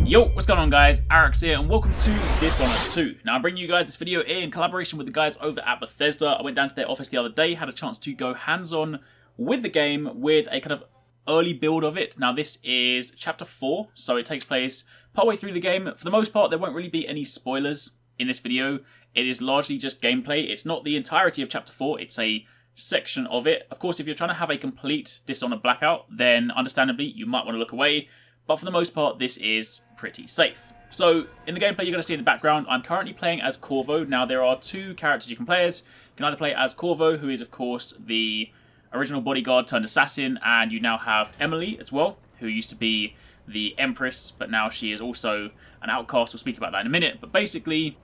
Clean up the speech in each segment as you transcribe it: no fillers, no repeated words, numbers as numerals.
Yo, what's going on guys, Arekkz here and welcome to Dishonored 2. Now I'm bringing you guys this video in collaboration with the guys over at Bethesda. I went down to their office the other day, had a chance to go hands-on with the game with a kind of early build of it. Now this is chapter 4, so it takes place partway through the game. For the most part there won't really be any spoilers in this video. It is largely just gameplay. It's not the entirety of chapter 4, it's a section of it. Of course if you're trying to have a complete Dishonored blackout then understandably you might want to look away. But for the most part, this is pretty safe. So, in the gameplay you're going to see in the background, I'm currently playing as Corvo. Now, there are two characters you can play as. You can either play as Corvo, who is, of course, the original bodyguard turned assassin, and you now have Emily as well, who used to be the Empress, but now she is also an outcast. We'll speak about that in a minute. But basically,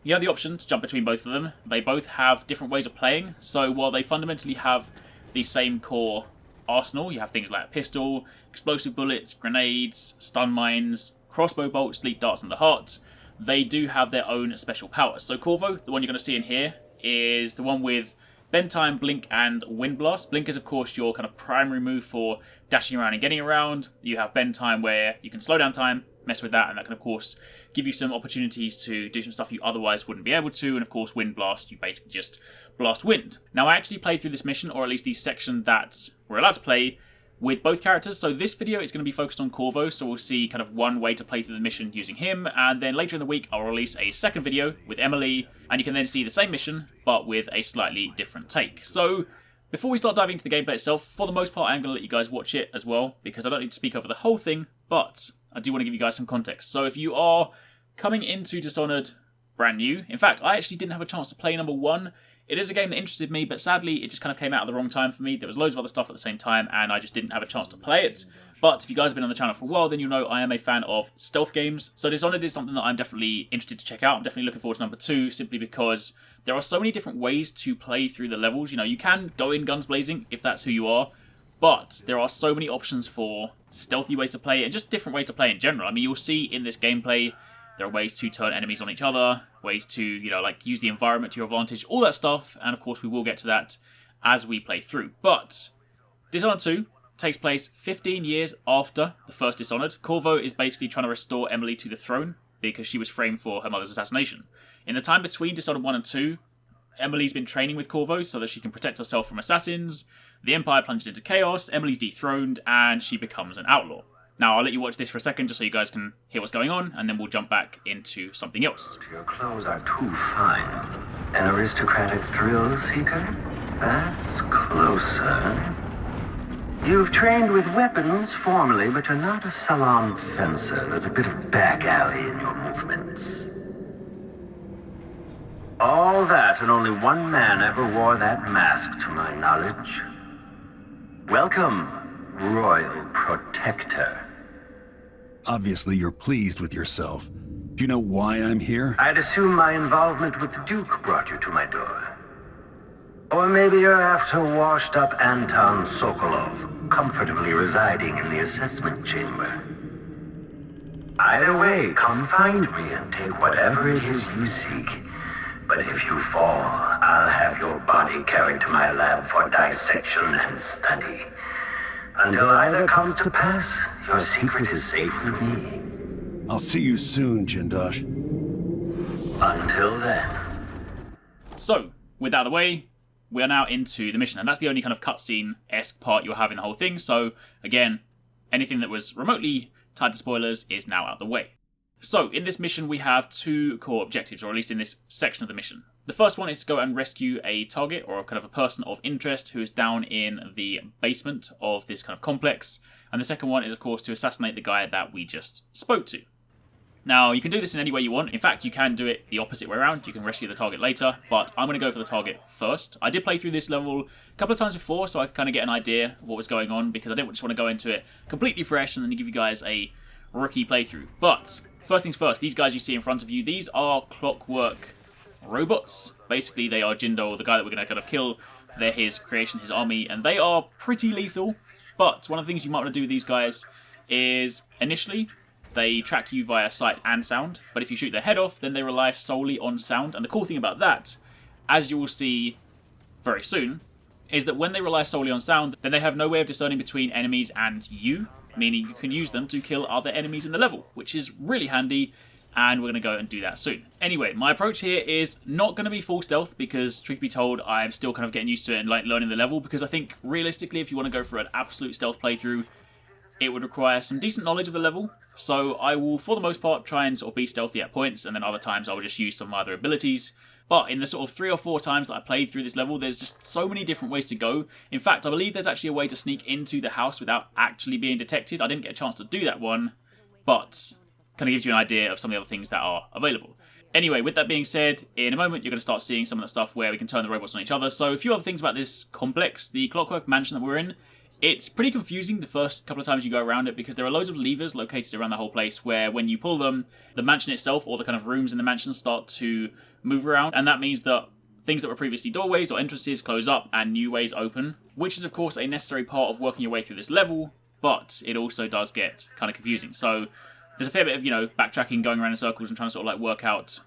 you have the option to jump between both of them. They both have different ways of playing, so while they fundamentally have the same core arsenal, you have things like a pistol, explosive bullets, grenades, stun mines, crossbow bolts, sleep darts and the heart. They do have their own special powers. So Corvo, the one you're going to see in here, is the one with bend time, blink and wind blast. Blink is of course your kind of primary move for dashing around and getting around. You have bend time where you can slow down time, mess with that, and that can of course give you some opportunities to do some stuff you otherwise wouldn't be able to. And of course wind blast, you basically just blast wind. Now I actually played through this mission, or at least the section that we're allowed to play, with both characters. So this video is going to be focused on Corvo, so we'll see kind of one way to play through the mission using him, and then later in the week I'll release a second video with Emily, and you can then see the same mission but with a slightly different take. So before we start diving into the gameplay itself, for the most part I'm going to let you guys watch it as well, because I don't need to speak over the whole thing, but I do want to give you guys some context. So if you are coming into Dishonored brand new, in fact I actually didn't have a chance to play number 1. It is a game that interested me, but sadly it just kind of came out at the wrong time for me. There was loads of other stuff at the same time, and I just didn't have a chance to play it. But if you guys have been on the channel for a while, then you'll know I am a fan of stealth games. So Dishonored is something that I'm definitely interested to check out. I'm definitely looking forward to number 2, simply because there are so many different ways to play through the levels. You know, you can go in guns blazing if that's who you are, but there are so many options for stealthy ways to play and just different ways to play in general. I mean, you'll see in this gameplay there are ways to turn enemies on each other, ways to, you know, like use the environment to your advantage, all that stuff, and of course we will get to that as we play through. But Dishonored 2 takes place 15 years after the first Dishonored. Corvo is basically trying to restore Emily to the throne because she was framed for her mother's assassination. In the time between Dishonored 1 and 2, Emily's been training with Corvo so that she can protect herself from assassins. The Empire plunges into chaos, Emily's dethroned, and she becomes an outlaw. Now, I'll let you watch this for a second just so you guys can hear what's going on, and then we'll jump back into something else. Your clothes are too fine. An aristocratic thrill seeker? That's closer. You've trained with weapons formally, but you're not a salon fencer. There's a bit of back alley in your movements. All that, and only one man ever wore that mask to my knowledge. Welcome, Royal Protector. Obviously, you're pleased with yourself. Do you know why I'm here? I'd assume my involvement with the Duke brought you to my door. Or maybe you're after washed-up Anton Sokolov, comfortably residing in the assessment chamber. Either way, come find me and take whatever it is you seek. But if you fall, I'll have your body carried to my lab for dissection and study. Until either comes to pass, your secret is safe with me. I'll see you soon, Jindosh. Until then. So, with that out of the way, we are now into the mission, and that's the only kind of cutscene-esque part you'll have in the whole thing. So, again, anything that was remotely tied to spoilers is now out of the way. So, in this mission we have two core objectives, or at least in this section of the mission. The first one is to go and rescue a target, or kind of a person of interest who is down in the basement of this kind of complex. And the second one is, of course, to assassinate the guy that we just spoke to. Now, you can do this in any way you want. In fact, you can do it the opposite way around. You can rescue the target later, but I'm going to go for the target first. I did play through this level a couple of times before, so I could kind of get an idea of what was going on, because I didn't just want to go into it completely fresh and then give you guys a rookie playthrough. But first things first, these guys you see in front of you, these are Clockwork robots. Basically, they are Jindo, the guy that we're going to kind of kill. They're his creation, his army, and they are pretty lethal. But one of the things you might want to do with these guys is, initially, they track you via sight and sound, but if you shoot their head off, then they rely solely on sound. And the cool thing about that, as you will see very soon, is that when they rely solely on sound, then they have no way of discerning between enemies and you, meaning you can use them to kill other enemies in the level, which is really handy, and we're going to go and do that soon. Anyway, my approach here is not going to be full stealth, because truth be told, I'm still kind of getting used to it and like learning the level, because I think realistically, if you want to go for an absolute stealth playthrough, it would require some decent knowledge of the level. So I will, for the most part, try and sort of be stealthy at points, and then other times I will just use some other abilities. But in the sort of 3 or 4 times that I played through this level, there's just so many different ways to go. In fact, I believe there's actually a way to sneak into the house without actually being detected. I didn't get a chance to do that one, but kind of gives you an idea of some of the other things that are available. Anyway, with that being said, in a moment you're going to start seeing some of the stuff where we can turn the robots on each other. So a few other things about this complex, the Clockwork mansion that we're in. It's pretty confusing the first couple of times you go around it, because there are loads of levers located around the whole place where when you pull them, the mansion itself or the kind of rooms in the mansion start to move around, and that means that things that were previously doorways or entrances close up and new ways open, which is of course a necessary part of working your way through this level, but it also does get kind of confusing. So there's a fair bit of, backtracking, going around in circles and trying to sort of like work out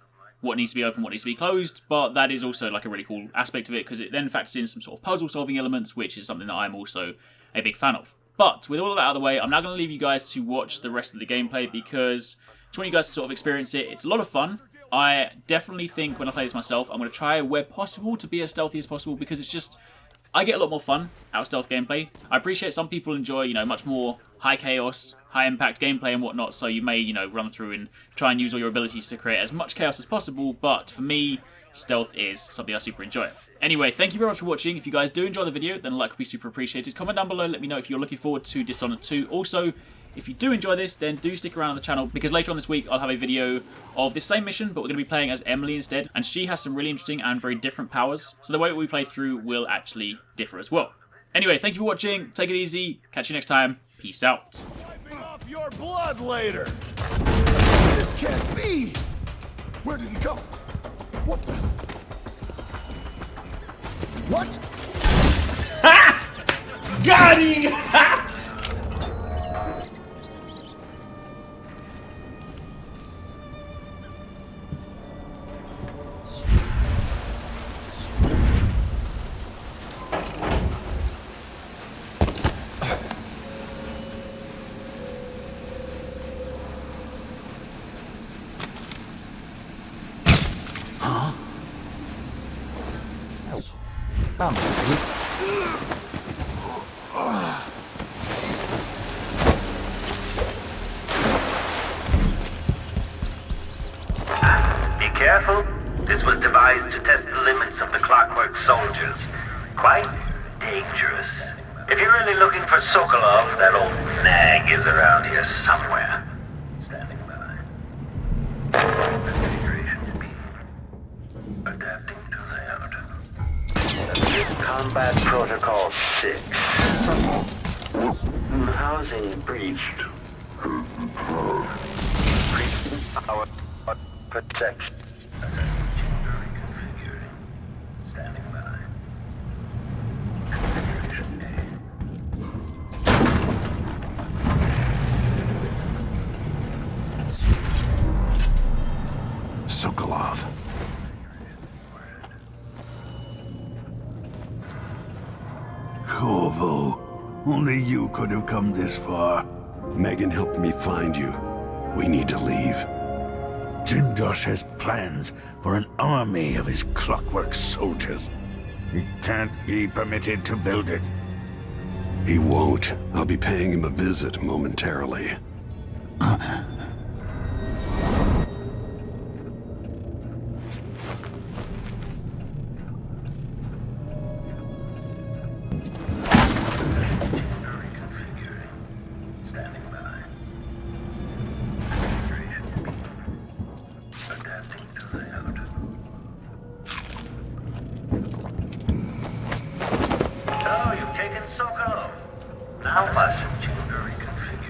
what needs to be open, what needs to be closed, but that is also like a really cool aspect of it, because it then factors in some sort of puzzle solving elements, which is something that I'm also a big fan of. But with all of that out of the way, I'm now going to leave you guys to watch the rest of the gameplay, because I just want you guys to sort of experience it. It's a lot of fun. I definitely think when I play this myself, I'm going to try where possible to be as stealthy as possible, because it's just, I get a lot more fun out of stealth gameplay. I appreciate some people enjoy, much more high chaos, high impact gameplay and whatnot, so you may, run through and try and use all your abilities to create as much chaos as possible, but for me, stealth is something I super enjoy. Anyway, thank you very much for watching. If you guys do enjoy the video, then a like would be super appreciated. Comment down below, let me know if you're looking forward to Dishonored 2. Also, if you do enjoy this, then do stick around on the channel, because later on this week I'll have a video of this same mission, but we're going to be playing as Emily instead, and she has some really interesting and very different powers, so the way we play through will actually differ as well. Anyway, thank you for watching, take it easy, catch you next time, peace out. Wiping off your blood later! This can't be! Where did he go? What the... What? Ha! Got him! Ha! Be careful. This was devised to test the limits of the Clockwork soldiers. Quite dangerous. If you're really looking for Sokolov, that old nag is around here somewhere. Standing by. Configuration B. Adapting to layout. Combat Protocol 6. Housing breached. Our protection. Standing by. Configuration A. Sokolov. Corvo, only you could have come this far. Megan helped me find you. We need to leave. Jindosh has plans for an army of his Clockwork soldiers. He can't be permitted to build it. He won't. I'll be paying him a visit momentarily.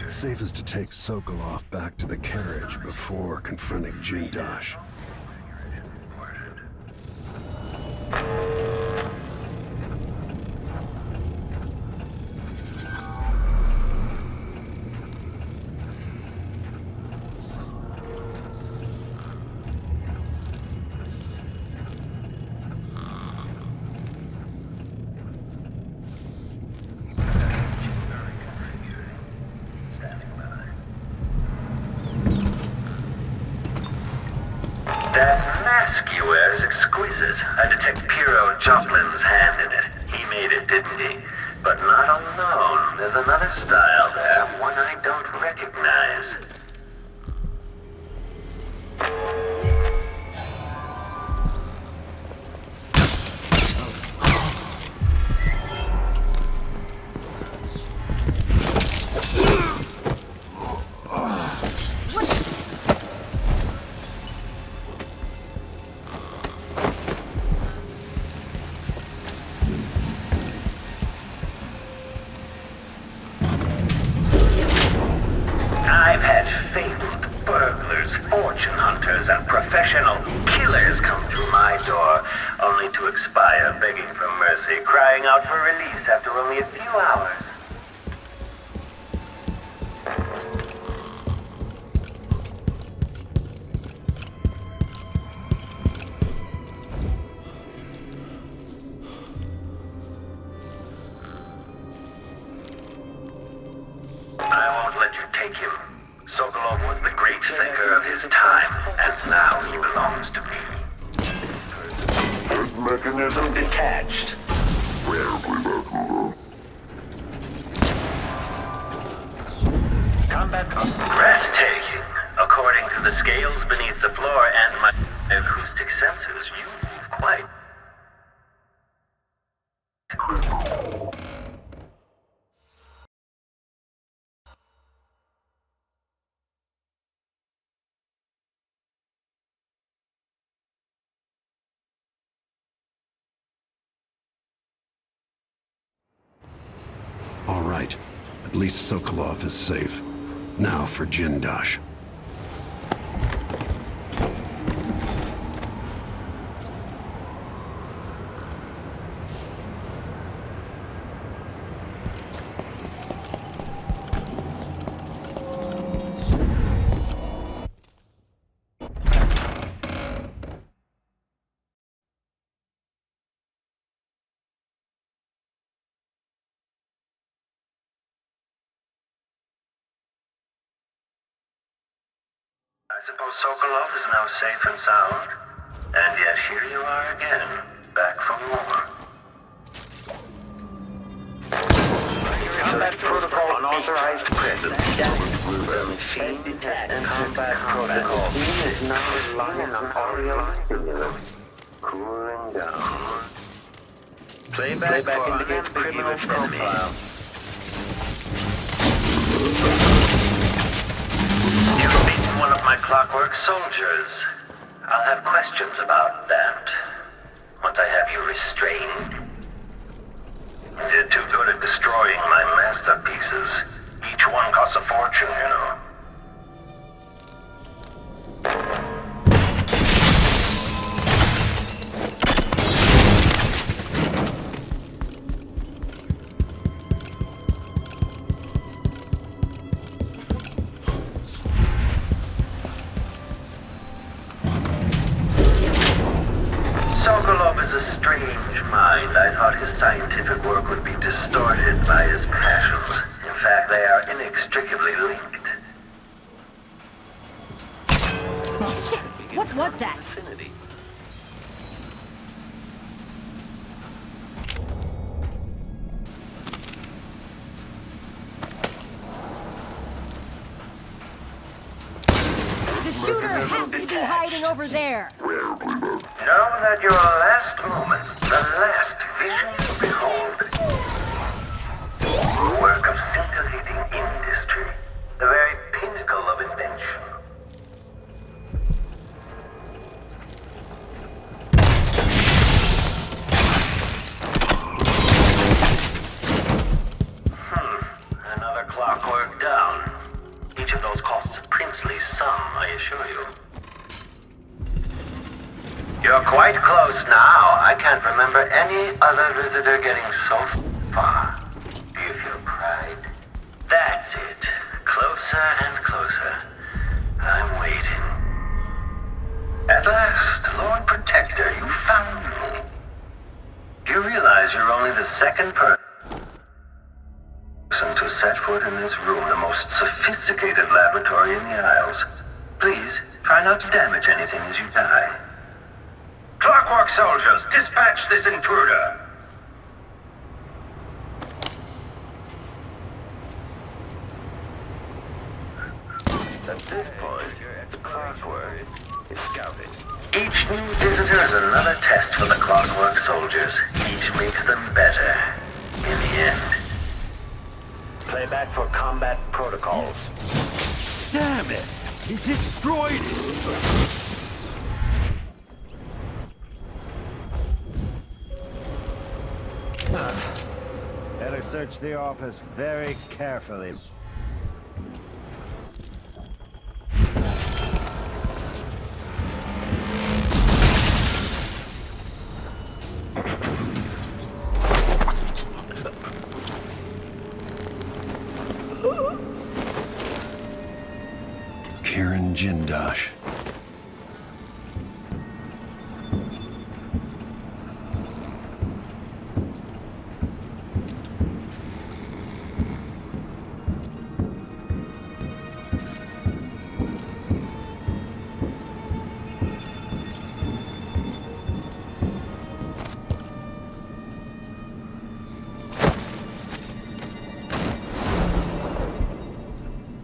Safest to take Sokolov back to the carriage before confronting Jindosh. That mask you wear is exquisite. I detect Piero Joplin's hand in it. He made it, didn't he? But not alone. There's another style there, one I don't recognize. I've had fabled burglars, fortune hunters, and professional killers come through my door, only to expire begging for mercy, crying out for release after only a few hours. I won't let you take him. Sokolov was the great thinker of his time, and now he belongs to me. His mechanism detached. Combat breathtaking. According to the scales beneath the floor and my acoustic sensors, you move quite. All right. At least Sokolov is safe. Now for Jindosh. I suppose Sokolov is now safe and sound. And yet here you are again, back for more. Combat protocol unauthorized presence. Feed detect combat protocol. He is now relying on audio stimulus. Cooling down. Playback indicates criminal profile. You've beaten one of my Clockwork soldiers. I'll have questions about that. Once I have you restrained. You did too good at destroying my masterpieces. Each one costs a fortune, you know. Sokolov is a strange mind. I thought his scientific work would be distorted by his passions. In fact, they are inextricably linked. Shit! What was that? The shooter has to be hiding over there. Know that your last moment, the last vision you behold, a work of scintillating industry, the very pinnacle of invention. Another Clockwork down. Each of those costs a princely sum, I assure you. You're quite close now. I can't remember any other visitor getting so far. Do you feel pride? That's it. Closer and closer. I'm waiting. At last, Lord Protector, you found me. Do you realize you're only the second person to set foot in this room, the most sophisticated laboratory in the Isles? Please, Try not to damage anything as you die. Clockwork soldiers, dispatch this intruder! At this point, the Clockwork is scouted. Each new visitor is another test for the Clockwork soldiers. Each makes them better. In the end. Playback for combat protocols. Damn it! He destroyed it! Better search the office very carefully. Jindosh.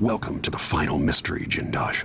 Welcome to the final mystery, Jindosh.